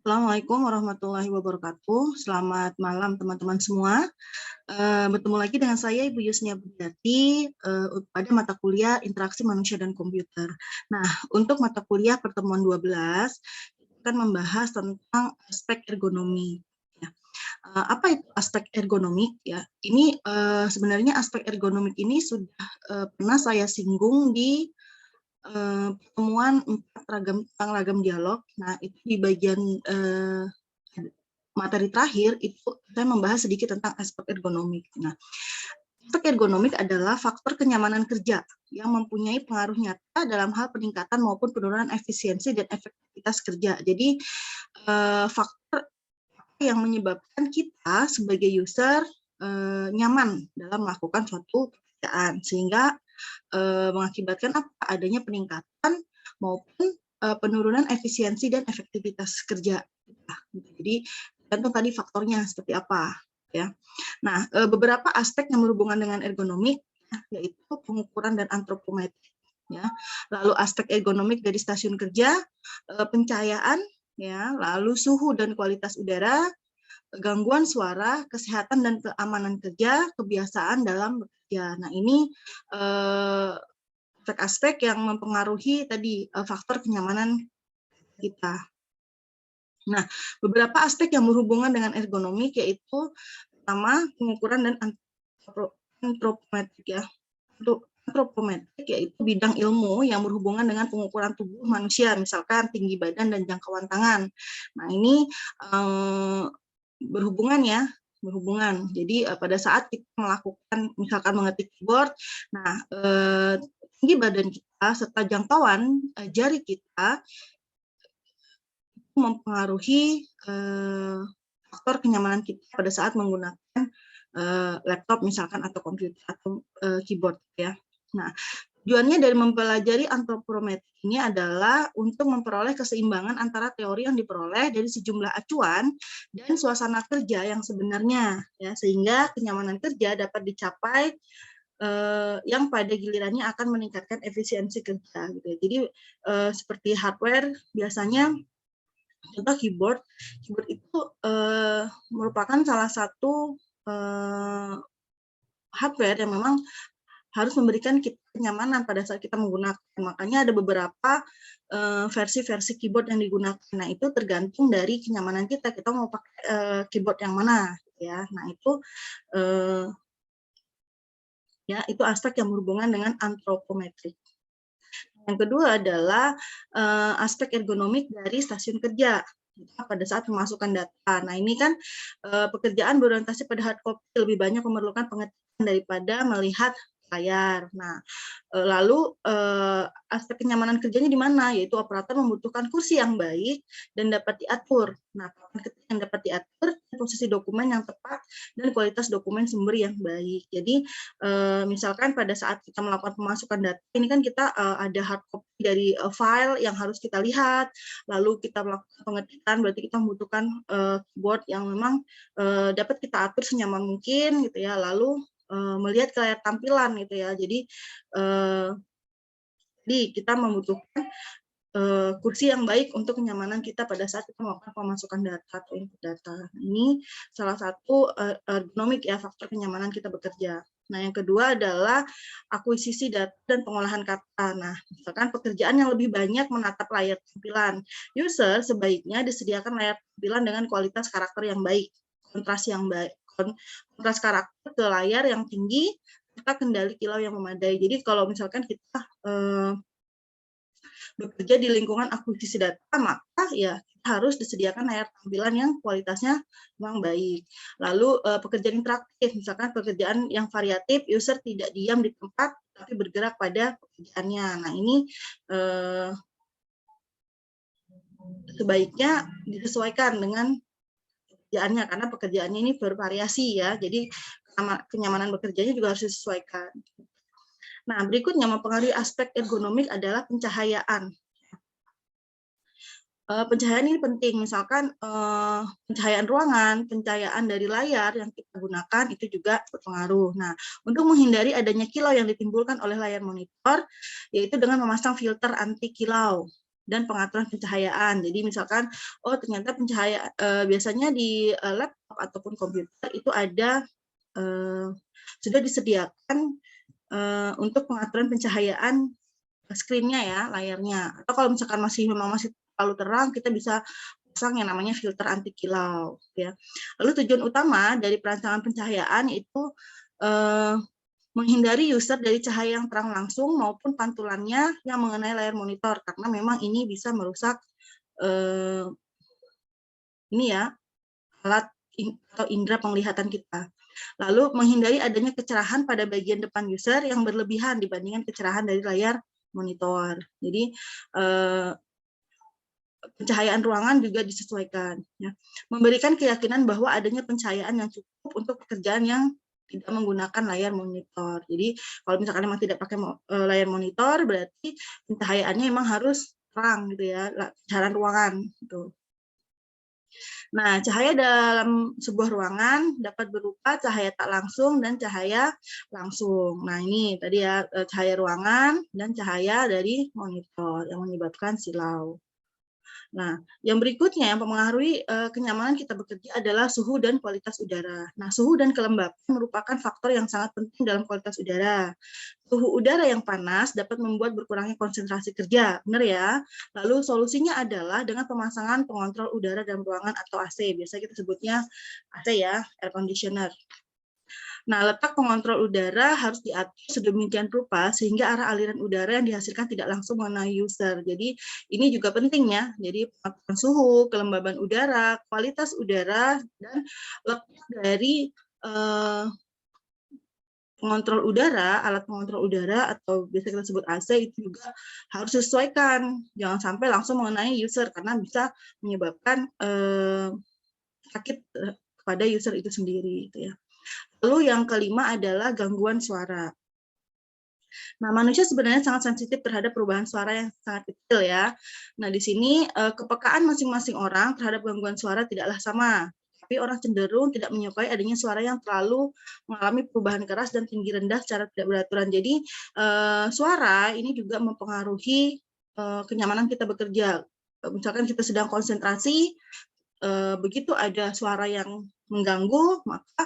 Assalamualaikum warahmatullahi wabarakatuh. Selamat malam teman-teman semua. Bertemu lagi dengan saya Ibu Yusnia Budiati pada mata kuliah Interaksi Manusia dan Komputer. Nah, untuk mata kuliah pertemuan 12 akan membahas tentang aspek ergonomi. Ya. Apa itu aspek ergonomik? Ya, ini sebenarnya aspek ergonomik ini sudah pernah saya singgung di pertemuan 4 ragam dialog. Nah, itu di bagian materi terakhir itu saya membahas sedikit tentang aspek ergonomik. Nah, aspek ergonomik adalah faktor kenyamanan kerja yang mempunyai pengaruh nyata dalam hal peningkatan maupun penurunan efisiensi dan efektivitas kerja. Jadi, faktor yang menyebabkan kita sebagai user nyaman dalam melakukan suatu pekerjaan, sehingga mengakibatkan adanya peningkatan maupun penurunan efisiensi dan efektivitas kerja. Jadi tergantung tadi faktornya seperti apa, ya. Nah, beberapa aspek yang berhubungan dengan ergonomik yaitu pengukuran dan antropometrik, ya. Lalu aspek ergonomik dari stasiun kerja, pencahayaan, ya, lalu suhu dan kualitas udara, gangguan suara, kesehatan dan keamanan kerja, kebiasaan dalam bekerja. Nah, ini aspek-aspek yang mempengaruhi tadi faktor kenyamanan kita. Nah, beberapa aspek yang berhubungan dengan ergonomi yaitu pertama pengukuran dan antropometrik, ya. Untuk antropometrik yaitu bidang ilmu yang berhubungan dengan pengukuran tubuh manusia, misalkan tinggi badan dan jangkauan tangan. Nah, ini berhubungan. Jadi pada saat kita melakukan misalkan mengetik keyboard, nah tinggi badan kita serta jangkauan jari kita mempengaruhi faktor kenyamanan kita pada saat menggunakan laptop misalkan atau komputer atau keyboard, ya. Nah, tujuannya dari mempelajari antropometrik ini adalah untuk memperoleh keseimbangan antara teori yang diperoleh dari sejumlah acuan dan suasana kerja yang sebenarnya, ya, sehingga kenyamanan kerja dapat dicapai yang pada gilirannya akan meningkatkan efisiensi kerja, gitu. Jadi seperti hardware biasanya, contoh keyboard itu merupakan salah satu hardware yang memang harus memberikan kita kenyamanan pada saat kita menggunakan. Makanya ada beberapa versi-versi keyboard yang digunakan. Nah, itu tergantung dari kenyamanan kita. Kita mau pakai keyboard yang mana, ya. Nah, itu ya, itu aspek yang berhubungan dengan antropometrik. Yang kedua adalah aspek ergonomik dari stasiun kerja pada saat pemasukan data. Nah, ini kan pekerjaan berorientasi pada hard copy lebih banyak memerlukan pengertian daripada melihat layar. Nah, lalu aspek kenyamanan kerjanya di mana? Yaitu operator membutuhkan kursi yang baik dan dapat diatur. Nah, yang dapat diatur, posisi dokumen yang tepat dan kualitas dokumen sumber yang baik. Jadi, misalkan pada saat kita melakukan pemasukan data, ini kan kita ada hard copy dari file yang harus kita lihat, lalu kita melakukan pengetikan, berarti kita membutuhkan keyboard yang memang dapat kita atur senyaman mungkin, gitu ya. Lalu melihat ke layar tampilan, gitu ya. Jadi kita membutuhkan kursi yang baik untuk kenyamanan kita pada saat kita melakukan pemasukan data atau input data. Ini salah satu ergonomik, ya, faktor kenyamanan kita bekerja. Nah, yang kedua adalah akuisisi data dan pengolahan kata. Nah, misalkan pekerjaan yang lebih banyak menatap layar tampilan. User sebaiknya disediakan layar tampilan dengan kualitas karakter yang baik, kontras yang baik, kontras karakter ke layar yang tinggi, serta kendali kilau yang memadai. Jadi kalau misalkan kita bekerja di lingkungan akuisisi data, maka ya harus disediakan layar tampilan yang kualitasnya memang baik. Lalu pekerjaan interaktif, misalkan pekerjaan yang variatif, user tidak diam di tempat, tapi bergerak pada pekerjaannya. Nah, ini sebaiknya disesuaikan dengan pekerjaannya, karena pekerjaannya ini bervariasi, ya. Jadi kenyamanan bekerjanya juga harus disesuaikan. Nah, berikutnya mempengaruhi aspek ergonomik adalah pencahayaan. Pencahayaan ini penting, misalkan pencahayaan ruangan, pencahayaan dari layar yang kita gunakan itu juga berpengaruh. Nah, untuk menghindari adanya kilau yang ditimbulkan oleh layar monitor, yaitu dengan memasang filter anti kilau. dan pengaturan pencahayaan. Jadi misalkan, oh ternyata pencahayaan biasanya di laptop ataupun komputer itu ada sudah disediakan untuk pengaturan pencahayaan screen-nya ya, layarnya. Atau kalau misalkan memang masih terlalu terang, kita bisa pasang yang namanya filter anti kilau ya. Lalu tujuan utama dari perancangan pencahayaan itu menghindari user dari cahaya yang terang langsung maupun pantulannya yang mengenai layar monitor, karena memang ini bisa merusak ini ya, alat atau indera penglihatan kita. Lalu menghindari adanya kecerahan pada bagian depan user yang berlebihan dibandingkan kecerahan dari layar monitor. Jadi pencahayaan ruangan juga disesuaikan. Ya. Memberikan keyakinan bahwa adanya pencahayaan yang cukup untuk pekerjaan yang tidak menggunakan layar monitor. Jadi kalau misalkan memang tidak pakai layar monitor, berarti pencahayaannya memang harus terang gitu ya, pencahayaan ruangan. Gitu. Nah, cahaya dalam sebuah ruangan dapat berupa cahaya tak langsung dan cahaya langsung. Nah, ini tadi ya, cahaya ruangan dan cahaya dari monitor yang menyebabkan silau. Nah, yang berikutnya yang mempengaruhi kenyamanan kita bekerja adalah suhu dan kualitas udara. Nah, suhu dan kelembapan merupakan faktor yang sangat penting dalam kualitas udara. Suhu udara yang panas dapat membuat berkurangnya konsentrasi kerja, benar ya? Lalu solusinya adalah dengan pemasangan pengontrol udara dalam ruangan atau AC. Biasa kita sebutnya AC ya, air conditioner. Nah, letak pengontrol udara harus diatur sedemikian rupa sehingga arah aliran udara yang dihasilkan tidak langsung mengenai user. Jadi ini juga penting ya. Jadi pengaturan suhu, kelembaban udara, kualitas udara, dan letak dari pengontrol udara, alat pengontrol udara atau biasa kita sebut AC itu juga harus disesuaikan. Jangan sampai langsung mengenai user karena bisa menyebabkan sakit kepada user itu sendiri. Gitu ya. Lalu yang kelima adalah gangguan suara. Nah, manusia sebenarnya sangat sensitif terhadap perubahan suara yang sangat kecil ya. Nah, di sini kepekaan masing-masing orang terhadap gangguan suara tidaklah sama. Tapi orang cenderung tidak menyukai adanya suara yang terlalu mengalami perubahan keras dan tinggi rendah secara tidak beraturan. Jadi, suara ini juga mempengaruhi kenyamanan kita bekerja. Misalkan kita sedang konsentrasi, begitu ada suara yang mengganggu, maka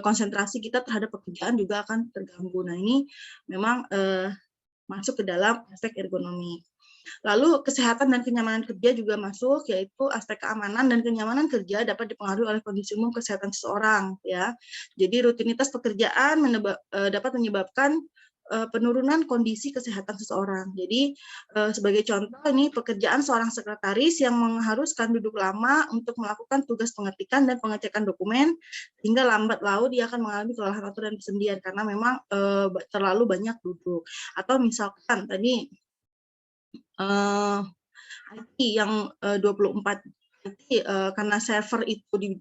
konsentrasi kita terhadap pekerjaan juga akan terganggu. Nah, ini memang masuk ke dalam aspek ergonomi. Lalu kesehatan dan kenyamanan kerja juga masuk, yaitu aspek keamanan dan kenyamanan kerja dapat dipengaruhi oleh kondisi umum kesehatan seseorang. Ya, jadi rutinitas pekerjaan dapat menyebabkan penurunan kondisi kesehatan seseorang. Jadi sebagai contoh ini pekerjaan seorang sekretaris yang mengharuskan duduk lama untuk melakukan tugas pengetikan dan pengecekan dokumen, hingga lambat laun dia akan mengalami kelelahan otot dan kesendian karena memang terlalu banyak duduk. Atau misalkan tadi IT yang 24 IT karena server itu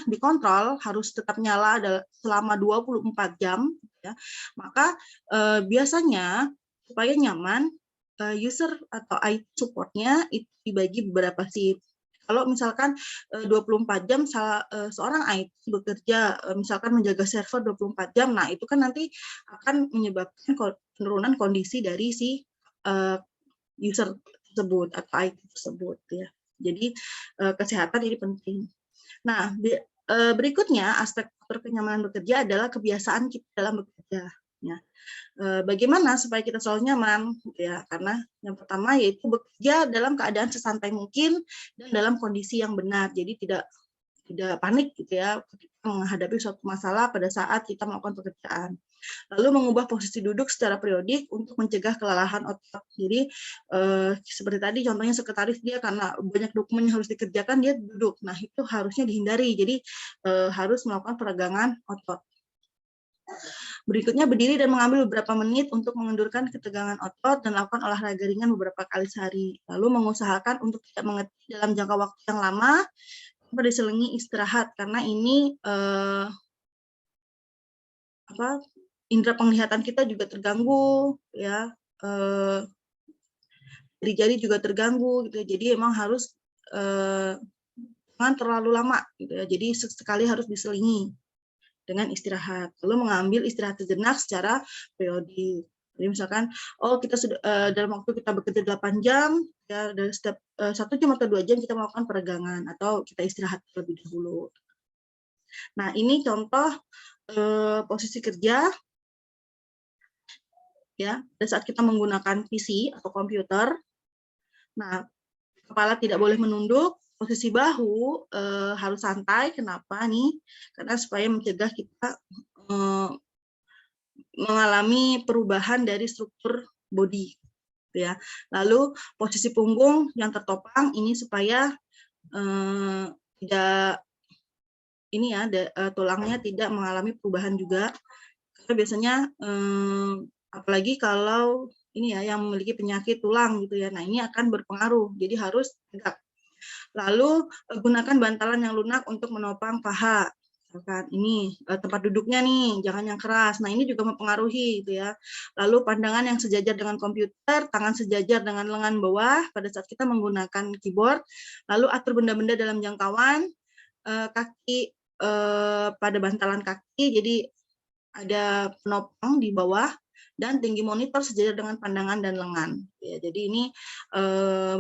dikontrol harus tetap nyala selama 24 jam ya. Maka biasanya supaya nyaman user atau IT support-nya itu dibagi beberapa shift. Kalau misalkan 24 jam seorang IT bekerja misalkan menjaga server 24 jam, nah itu kan nanti akan menyebabkan penurunan kondisi dari si user tersebut atau IT tersebut ya. Jadi kesehatan ini penting. Nah, berikutnya aspek faktor kenyamanan bekerja adalah kebiasaan kita dalam bekerja. Ya. Bagaimana supaya kita selalu nyaman? Ya, karena yang pertama yaitu bekerja dalam keadaan sesantai mungkin dan dalam kondisi yang benar. Jadi tidak panik gitu ya ketika menghadapi suatu masalah pada saat kita melakukan pekerjaan. Lalu mengubah posisi duduk secara periodik untuk mencegah kelelahan otot. Jadi seperti tadi contohnya sekretaris dia karena banyak dokumen yang harus dikerjakan dia duduk. Nah itu harusnya dihindari. Jadi harus melakukan peregangan otot. Berikutnya berdiri dan mengambil beberapa menit untuk mengendurkan ketegangan otot dan lakukan olahraga ringan beberapa kali sehari. Lalu mengusahakan untuk tidak mengetik dalam jangka waktu yang lama, diselingi istirahat karena ini indera penglihatan kita juga terganggu ya, jari-jari juga terganggu gitu. Jadi emang harus jangan terlalu lama gitu ya. Jadi sekali harus diselingi dengan istirahat. Lalu mengambil istirahat sejenak secara periodik. Jadi misalkan, oh kita sudah dalam waktu kita bekerja 8 jam, ya dari setiap 1 jam atau 2 jam kita melakukan peregangan atau kita istirahat terlebih dahulu. Nah, ini contoh posisi kerja ya pada saat kita menggunakan PC atau komputer. Nah, kepala tidak boleh menunduk, posisi bahu harus santai. Kenapa nih? Karena supaya mencegah kita mengalami perubahan dari struktur body, ya. Lalu posisi punggung yang tertopang ini supaya tidak ini ya tulangnya tidak mengalami perubahan juga. Karena biasanya apalagi kalau ini ya yang memiliki penyakit tulang gitu ya. Nah, ini akan berpengaruh. Jadi harus tegak. Lalu gunakan bantalan yang lunak untuk menopang paha. Misalkan ini tempat duduknya nih, jangan yang keras. Nah, ini juga mempengaruhi gitu ya. Lalu pandangan yang sejajar dengan komputer, tangan sejajar dengan lengan bawah pada saat kita menggunakan keyboard. Lalu atur benda-benda dalam jangkauan, kaki pada bantalan kaki, jadi ada penopang di bawah dan tinggi monitor sejajar dengan pandangan dan lengan. Ya, jadi ini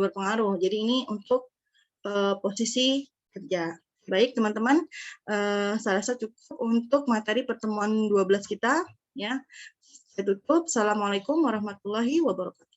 berpengaruh. Jadi ini untuk posisi kerja. Baik teman-teman, saya rasa cukup untuk materi pertemuan 12 kita. Ya, saya tutup. Assalamualaikum warahmatullahi wabarakatuh.